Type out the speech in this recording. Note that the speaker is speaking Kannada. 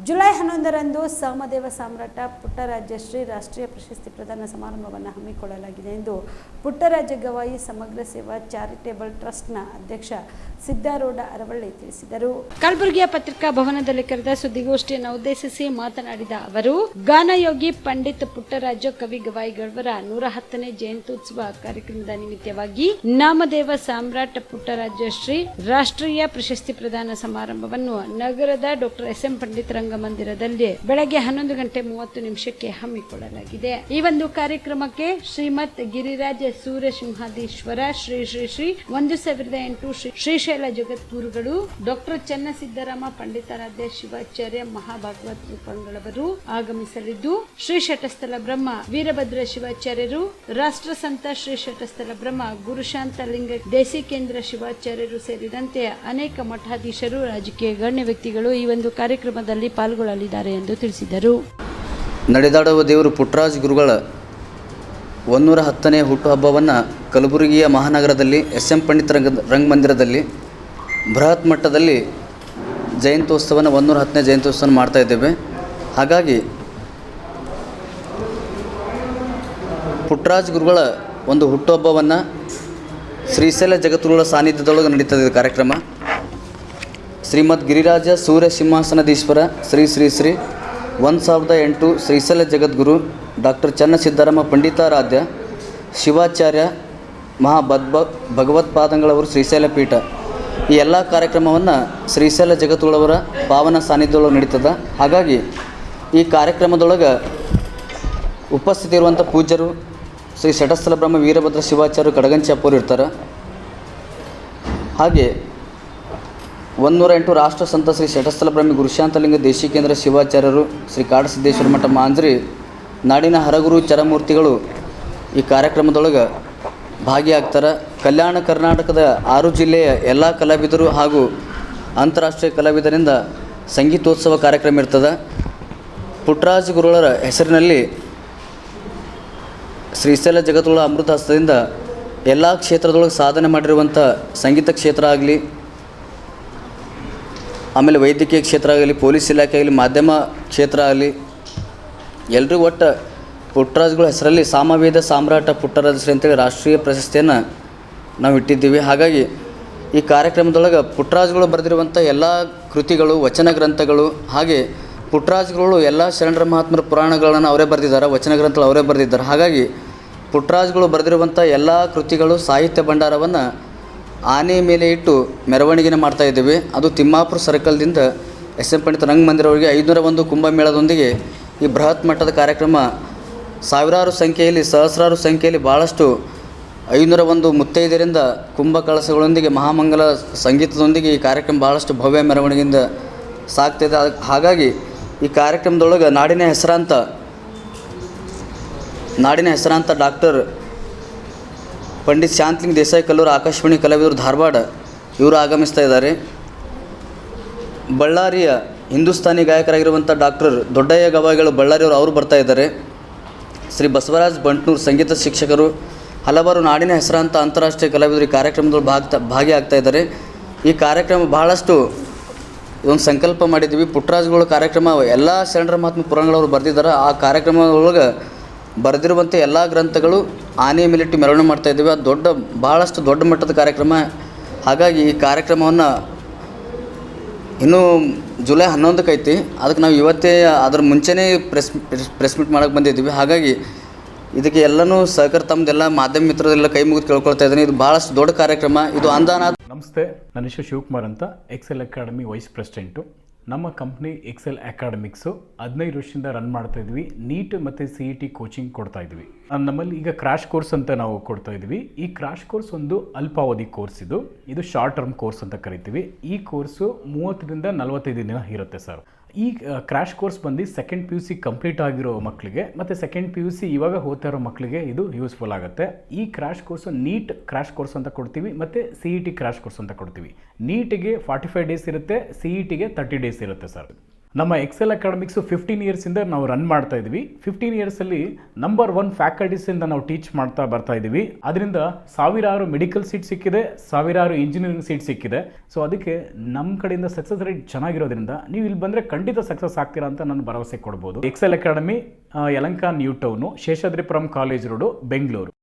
ಜುಲೈ 11ರಂದು ಸಾಮದೇವ ಸಾಮ್ರಾಟ ಪುಟ್ಟರಾಜಶ್ರೀ ರಾಷ್ಟ್ರೀಯ ಪ್ರಶಸ್ತಿ ಪ್ರದಾನ ಸಮಾರಂಭವನ್ನು ಹಮ್ಮಿಕೊಳ್ಳಲಾಗಿದೆ ಎಂದು ಪುಟ್ಟರಾಜ ಗವಾಯಿ ಸಮಗ್ರ ಸೇವಾ ಚಾರಿಟೇಬಲ್ ಟ್ರಸ್ಟ್ನ ಅಧ್ಯಕ್ಷ ಸಿದ್ದಾರೂಢ ಅರವಳ್ಳಿ ತಿಳಿಸಿದರು. ಕಲಬುರಗಿಯ ಪತ್ರಿಕಾ ಭವನದಲ್ಲಿ ಕರೆದ ಸುದ್ದಿಗೋಷ್ಠಿಯನ್ನು ಉದ್ದೇಶಿಸಿ ಮಾತನಾಡಿದ ಅವರು, ಗಾನಯೋಗಿ ಪಂಡಿತ್ ಪುಟ್ಟರಾಜ ಕವಿ ಗವಾಯಿಗಳವರ 110ನೇ ಜಯಂತ್ಯುತ್ಸವ ಕಾರ್ಯಕ್ರಮದ ನಿಮಿತ್ತವಾಗಿ ನಾಮದೇವ ಸಾಮ್ರಾಟ್ ಪುಟ್ಟರಾಜಶ್ರೀ ರಾಷ್ಟ್ರೀಯ ಪ್ರಶಸ್ತಿ ಪ್ರದಾನ ಸಮಾರಂಭವನ್ನು ನಗರದ ಡಾಕ್ಟರ್ ಎಸ್.ಎಂ. ಪಂಡಿತ್ ರಂಗಮಂದಿರದಲ್ಲಿ ಬೆಳಗ್ಗೆ 11:30 ಹಮ್ಮಿಕೊಳ್ಳಲಾಗಿದೆ. ಈ ಒಂದು ಕಾರ್ಯಕ್ರಮಕ್ಕೆ ಶ್ರೀಮತ್ ಗಿರಿರಾಜ ಸೂರ್ಯಸಿಂಹಾದೀಶ್ವರ ಶ್ರೀ ಶ್ರೀ ಶ್ರೀ 1008 ಶ್ರೀಶೈಲ ಜಗದ್ಗುರುಗಳು ಡಾಕ್ಟರ್ ಚನ್ನಸಿದ್ದರಾಮ ಪಂಡಿತಾರಾಧ್ಯ ಶಿವಾಚಾರ್ಯ ಮಹಾಭಾಗವತ್ ರೂಪಂಗಳವರು ಆಗಮಿಸಲಿದ್ದು, ಶ್ರೀ ಶಟಸ್ಥಲ ಬ್ರಹ್ಮ ವೀರಭದ್ರ ಶಿವಾಚಾರ್ಯರು, ರಾಷ್ಟ್ರಸಂತ ಶ್ರೀ ಶಟಸ್ಥಲ ಬ್ರಹ್ಮ ಗುರುಶಾಂತ ಲಿಂಗ ದೇಶಿಕೇಂದ್ರ ಶಿವಾಚಾರ್ಯರು ಸೇರಿದಂತೆ ಅನೇಕ ಮಠಾಧೀಶರು, ರಾಜಕೀಯ ಗಣ್ಯ ವ್ಯಕ್ತಿಗಳು ಈ ಒಂದು ಕಾರ್ಯಕ್ರಮದಲ್ಲಿ ಪಾಲ್ಗೊಳ್ಳಲಿದ್ದಾರೆ ಎಂದು ತಿಳಿಸಿದರು. ನಡೆದಾಡುವ ದೇವರು ಪುಟ್ಟರಾಜ ಗುರುಗಳ 110ನೇ ಹುಟ್ಟುಹಬ್ಬವನ್ನು ಕಲಬುರಗಿಯ ಮಹಾನಗರದಲ್ಲಿ ಎಸ್.ಎಂ. ಪಂಡಿತ್ ರಂಗಮಂದಿರದಲ್ಲಿ ಬೃಹತ್ ಮಟ್ಟದಲ್ಲಿ ಜಯಂತ್ಯೋತ್ಸವನ 110ನೇ ಜಯಂತ್ಯೋತ್ಸವ ಮಾಡ್ತಾ ಇದ್ದೇವೆ. ಹಾಗಾಗಿ ಪುಟ್ಟರಾಜ ಗುರುಗಳ ಒಂದು ಹುಟ್ಟುಹಬ್ಬವನ್ನು ಶ್ರೀಶೈಲ ಜಗದ್ಗುರುಗಳ ಸಾನ್ನಿಧ್ಯದೊಳಗೆ ನಡೀತದೆ ಕಾರ್ಯಕ್ರಮ. ಶ್ರೀಮದ್ ಗಿರಿರಾಜ ಸೂರ್ಯ ಸಿಂಹಾಸನದೀಶ್ವರ ಶ್ರೀ ಶ್ರೀ ಶ್ರೀ 1008 ಶ್ರೀಶೈಲ ಜಗದ್ಗುರು ಡಾಕ್ಟರ್ ಚನ್ನಸಿದ್ದರಾಮ ಪಂಡಿತಾರಾಧ್ಯ ಶಿವಾಚಾರ್ಯ ಭಗವತ್ಪಾದಂಗಳವರು ಶ್ರೀಶೈಲ ಪೀಠ, ಈ ಎಲ್ಲ ಕಾರ್ಯಕ್ರಮವನ್ನು ಶ್ರೀಶೈಲ ಜಗದ್ಗುರುವರ ಪಾವನ ಸಾನ್ನಿಧ್ಯದೊಳಗೆ ನಡೀತದೆ. ಹಾಗಾಗಿ ಈ ಕಾರ್ಯಕ್ರಮದೊಳಗೆ ಉಪಸ್ಥಿತಿ ಇರುವಂಥ ಪೂಜ್ಯರು ಶ್ರೀ ಶಟಸ್ಥಲ ಬ್ರಹ್ಮ ವೀರಭದ್ರ ಶಿವಾಚಾರ್ಯರು ಕಡಗಂಚಪ್ಪರು ಇರ್ತಾರೆ. ಹಾಗೆ 108 ರಾಷ್ಟ್ರ ಸಂತ ಶ್ರೀ ಶಟಸ್ಥಲ ಬ್ರಹ್ಮ ಗುರುಶಾಂತಲಿಂಗ ದೇಶಿಕೇಂದ್ರ ಶಿವಾಚಾರ್ಯರು, ಶ್ರೀ ಕಾಡಸಿದ್ದೇಶ್ವರ ಮಠ ಮಾಂಜ್ರಿ, ನಾಡಿನ ಹರಗುರು ಚರಮೂರ್ತಿಗಳು ಈ ಕಾರ್ಯಕ್ರಮದೊಳಗೆ ಭಾಗಿಯಾಗ್ತಾರೆ. ಕಲ್ಯಾಣ ಕರ್ನಾಟಕದ 6 ಜಿಲ್ಲೆಯ ಎಲ್ಲ ಕಲಾವಿದರು ಹಾಗೂ ಅಂತಾರಾಷ್ಟ್ರೀಯ ಕಲಾವಿದರಿಂದ ಸಂಗೀತೋತ್ಸವ ಕಾರ್ಯಕ್ರಮ ಇರ್ತದೆ. ಪುಟ್ಟರಾಜ ಗುರುಗಳ ಹೆಸರಿನಲ್ಲಿ ಶ್ರೀಶೈಲ ಜಗದ್ಗುರುಗಳ ಅಮೃತ ಹಸ್ತದಿಂದ ಎಲ್ಲ ಕ್ಷೇತ್ರದೊಳಗೆ ಸಾಧನೆ ಮಾಡಿರುವಂಥ ಸಂಗೀತ ಕ್ಷೇತ್ರ ಆಗಲಿ, ಆಮೇಲೆ ವೈದ್ಯಕೀಯ ಕ್ಷೇತ್ರ ಆಗಲಿ, ಪೊಲೀಸ್ ಇಲಾಖೆ ಆಗಲಿ, ಮಾಧ್ಯಮ ಕ್ಷೇತ್ರ ಆಗಲಿ, ಎಲ್ಲರೂ ಒಟ್ಟು ಪುಟ್ಟರಾಜಗಳ ಹೆಸರಲ್ಲಿ ಸಾಮವೇದ ಸಾಮ್ರಾಟ ಪುಟ್ಟರಾಜಶ್ರೀ ಅಂತೇಳಿ ರಾಷ್ಟ್ರೀಯ ಪ್ರಶಸ್ತಿಯನ್ನು ನಾವು ಇಟ್ಟಿದ್ದೀವಿ. ಹಾಗಾಗಿ ಈ ಕಾರ್ಯಕ್ರಮದೊಳಗೆ ಪುಟ್ಟರಾಜಗಳು ಬರೆದಿರುವಂಥ ಎಲ್ಲ ಕೃತಿಗಳು, ವಚನ ಗ್ರಂಥಗಳು, ಹಾಗೆ ಪುಟ್ಟರಾಜಗಳು ಎಲ್ಲ ಶರಣರ ಮಹಾತ್ಮರ ಪುರಾಣಗಳನ್ನು ಅವರೇ ಬರೆದಿದ್ದಾರೆ, ವಚನ ಗ್ರಂಥಗಳು ಅವರೇ ಬರೆದಿದ್ದಾರೆ. ಹಾಗಾಗಿ ಪುಟ್ಟರಾಜಗಳು ಬರೆದಿರುವಂಥ ಎಲ್ಲ ಕೃತಿಗಳು ಸಾಹಿತ್ಯ ಭಂಡಾರವನ್ನು ಆನೆ ಮೇಲೆ ಇಟ್ಟು ಮೆರವಣಿಗೆನ ಮಾಡ್ತಾಯಿದ್ದೀವಿ. ಅದು ತಿಮ್ಮಾಪುರ ಸರ್ಕಲ್ದಿಂದ ಎಸ್.ಎಂ. ಪಂಡಿತ ರಂಗಮಂದಿರವರೆಗೆ 501 ಕುಂಭಮೇಳದೊಂದಿಗೆ ಈ ಬೃಹತ್ ಮಟ್ಟದ ಕಾರ್ಯಕ್ರಮ ಸಾವಿರಾರು ಸಂಖ್ಯೆಯಲ್ಲಿ, ಸಹಸ್ರಾರು ಸಂಖ್ಯೆಯಲ್ಲಿ ಭಾಳಷ್ಟು 501 ಮುತ್ತೈದರಿಂದ ಕುಂಭ ಕಳಸಗಳೊಂದಿಗೆ ಮಹಾಮಂಗಲ ಸಂಗೀತದೊಂದಿಗೆ ಈ ಕಾರ್ಯಕ್ರಮ ಭಾಳಷ್ಟು ಭವ್ಯ ಮೆರವಣಿಗೆಯಿಂದ ಸಾಗ್ತಿದೆ. ಹಾಗಾಗಿ ಈ ಕಾರ್ಯಕ್ರಮದೊಳಗೆ ನಾಡಿನ ಹೆಸರಾಂತ ಡಾಕ್ಟರ್ ಪಂಡಿತ್ ಶಾಂತಲಿಂಗ ದೇಸಾಯಿ ಕಲ್ಲೂರು ಆಕಾಶವಾಣಿ ಕಲಾವಿದರು ಧಾರವಾಡ ಇವರು ಆಗಮಿಸ್ತಾ ಇದ್ದಾರೆ. ಬಳ್ಳಾರಿಯ ಹಿಂದೂಸ್ತಾನಿ ಗಾಯಕರಾಗಿರುವಂಥ ಡಾಕ್ಟರ್ ದೊಡ್ಡಯ್ಯ ಗವಾಯಿಗಳು ಬಳ್ಳಾರಿಯವರು ಅವರು ಬರ್ತಾ ಇದ್ದಾರೆ. ಶ್ರೀ ಬಸವರಾಜ್ ಬಂಟ್ನೂರು ಸಂಗೀತ ಶಿಕ್ಷಕರು, ಹಲವಾರು ನಾಡಿನ ಹೆಸರಾಂತ ಅಂತಾರಾಷ್ಟ್ರೀಯ ಕಲಾವಿದರು ಈ ಕಾರ್ಯಕ್ರಮದಲ್ಲಿ ಭಾಗಿಯಾಗ್ತಾ ಇದ್ದಾರೆ. ಈ ಕಾರ್ಯಕ್ರಮ ಬಹಳಷ್ಟು ಇದೊಂದು ಸಂಕಲ್ಪ ಮಾಡಿದ್ದೀವಿ. ಪುಟ್ಟರಾಜಗಳ ಕಾರ್ಯಕ್ರಮ ಎಲ್ಲ ಶರಣರ ಮಹಾತ್ಮ ಪುರಾಣಗಳವರು ಬರೆದಿದ್ದಾರೆ. ಆ ಕಾರ್ಯಕ್ರಮದೊಳಗೆ ಬರೆದಿರುವಂಥ ಎಲ್ಲ ಗ್ರಂಥಗಳು ಆನೆ ಮೇಲಿಟ್ಟು ಮೆರವಣಿಗೆ ಮಾಡ್ತಾಯಿದ್ದೀವಿ. ಅದು ಭಾಳಷ್ಟು ದೊಡ್ಡ ಮಟ್ಟದ ಕಾರ್ಯಕ್ರಮ. ಹಾಗಾಗಿ ಈ ಕಾರ್ಯಕ್ರಮವನ್ನು ಇನ್ನೂ ಜುಲೈ 11ಕ್ಕೆ ಐತಿ. ಅದಕ್ಕೆ ನಾವು ಇವತ್ತೇ ಅದ್ರ ಮುಂಚೆನೇ ಪ್ರೆಸ್ ಮೀಟ್ ಮಾಡೋಕ್ಕೆ ಬಂದಿದ್ದೀವಿ. ಹಾಗಾಗಿ ಇದಕ್ಕೆ ಎಲ್ಲನೂ ಸಹಕಾರ ತಮ್ಮದೆಲ್ಲ ಮಾಧ್ಯಮ ಮಿತ್ರರೆಲ್ಲ ಕೈ ಮುಗಿದು ಕೇಳ್ಕೊಳ್ತಾ ಇದ್ದೀನಿ. ಇದು ಭಾಳಷ್ಟು ದೊಡ್ಡ ಕಾರ್ಯಕ್ರಮ. ಇದು ಅನುದಾನ. ನಮಸ್ತೆ, ನನ್ನ ಹೆಸರು ಶಿವಕುಮಾರ್ ಅಂತ, ಎಕ್ಸೆಲ್ ಅಕಾಡೆಮಿ ವೈಸ್ ಪ್ರೆಸಿಡೆಂಟು. ನಮ್ಮ ಕಂಪ್ನಿ ಎಕ್ಸೆಲ್ ಅಕಾಡೆಮಿಕ್ಸು 15 ವರ್ಷದಿಂದ ರನ್ ಮಾಡ್ತಾ ಇದ್ವಿ. ನೀಟ್ ಮತ್ತು CET ಕೋಚಿಂಗ್ ಕೊಡ್ತಾ ಇದ್ವಿ. ನಮ್ಮಲ್ಲಿ ಈಗ ಕ್ರಾಶ್ ಕೋರ್ಸ್ ಅಂತ ನಾವು ಕೊಡ್ತಾ ಇದ್ವಿ. ಈ ಕ್ರಾಶ್ ಕೋರ್ಸ್ ಒಂದು ಅಲ್ಪಾವಧಿ ಕೋರ್ಸ್. ಇದು ಶಾರ್ಟ್ ಟರ್ಮ್ ಕೋರ್ಸ್ ಅಂತ ಕರಿತೀವಿ. ಈ ಕೋರ್ಸು 30ರಿಂದ 45 ದಿನ ಇರುತ್ತೆ ಸರ್. ಈ ಕ್ರಾಶ್ ಕೋರ್ಸ್ ಬಂದು ಸೆಕೆಂಡ್ PUC ಕಂಪ್ಲೀಟ್ ಆಗಿರೋ ಮಕ್ಕಳಿಗೆ ಮತ್ತು ಸೆಕೆಂಡ್ PUC ಇವಾಗ ಓದ್ತಾ ಇರೋ ಮಕ್ಕಳಿಗೆ ಇದು ಯೂಸ್ಫುಲ್ ಆಗುತ್ತೆ. ಈ crash course NEET crash course ಅಂತ ಕೊಡ್ತೀವಿ ಮತ್ತು CET ಕ್ರಾಶ್ ಕೋರ್ಸ್ ಅಂತ ಕೊಡ್ತೀವಿ. ನೀಟಿಗೆ 45 ಡೇಸ್ ಇರುತ್ತೆ, CETಗೆ 30 ಡೇಸ್ ಇರುತ್ತೆ ಸರ್. ನಮ್ಮ ಎಕ್ಸೆಲ್ ಅಕಾಡೆಮಿಕ್ಸು 15 ಇಯರ್ಸಿಂದ ನಾವು ರನ್ ಮಾಡ್ತಾ ಇದ್ವಿ. 15 ಇಯರ್ಸಲ್ಲಿ ನಂಬರ್ 1 ಫ್ಯಾಕಲ್ಟೀಸಿಂದ ನಾವು ಟೀಚ್ ಮಾಡ್ತಾ ಬರ್ತಾ ಇದ್ದೀವಿ. ಅದರಿಂದ ಸಾವಿರಾರು ಮೆಡಿಕಲ್ ಸೀಟ್ ಸಿಕ್ಕಿದೆ, ಸಾವಿರಾರು ಇಂಜಿನಿಯರಿಂಗ್ ಸೀಟ್ ಸಿಕ್ಕಿದೆ. ಸೊ ಅದಕ್ಕೆ ನಮ್ಮ ಕಡೆಯಿಂದ ಸಕ್ಸಸ್ ರೇಟ್ ಚೆನ್ನಾಗಿರೋದ್ರಿಂದ ನೀವು ಇಲ್ಲಿ ಬಂದರೆ ಖಂಡಿತ ಸಕ್ಸಸ್ ಆಗ್ತೀರಾ ಅಂತ ನಾನು ಭರವಸೆ ಕೊಡ್ಬೋದು. Excel academy Yelahanka new town, Seshadripuram college road, Bengaluru.